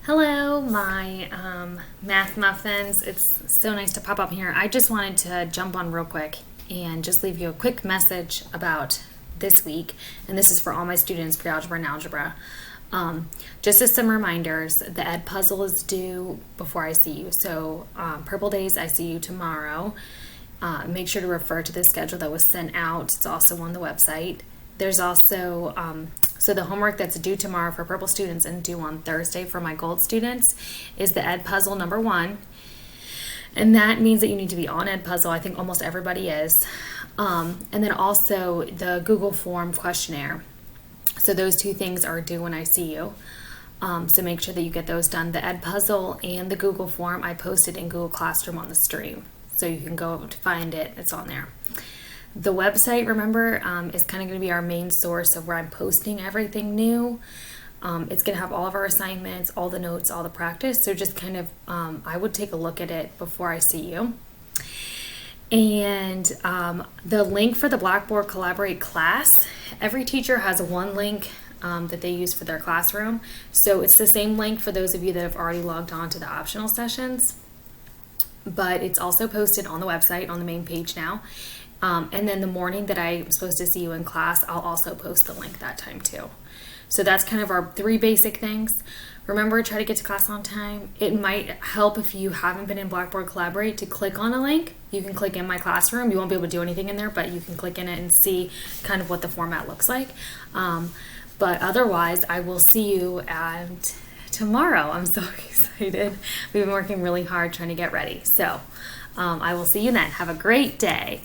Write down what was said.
Hello, my math muffins. It's so nice to pop up here. I just wanted to jump on real quick and just leave you a quick message about this week. And this is for all my students, pre-algebra and algebra. Just as some reminders, the Ed puzzle is due before I see you. So Purple Days, I see you tomorrow. Make sure to refer to the schedule that was sent out. It's also on the website. There's also so the homework that's due tomorrow for Purple students and due on Thursday for my Gold students is the Ed Puzzle number 1. And that means that you need to be on Ed Puzzle. I think almost everybody is. And then also the Google Form questionnaire. So those two things are due when I see you. So make sure that you get those done. The Ed Puzzle and the Google Form I posted in Google Classroom on the stream. So you can go to find it. It's on there. The website, remember, is kind of going to be our main source of where I'm posting everything new. It's going to have all of our assignments, all the notes, all the practice. So just kind of, I would take a look at it before I see you. And the link for the Blackboard Collaborate class, every teacher has one link that they use for their classroom. So it's the same link for those of you that have already logged on to the optional sessions. But it's also posted on the website on the main page now. And then the morning that I'm supposed to see you in class, I'll also post the link that time too. So that's kind of our 3 basic things. Remember, try to get to class on time. It might help if you haven't been in Blackboard Collaborate to click on a link. You can click in my classroom. You won't be able to do anything in there, but you can click in it and see kind of what the format looks like. But otherwise, I will see you tomorrow. I'm so excited. We've been working really hard trying to get ready. So I will see you then. Have a great day.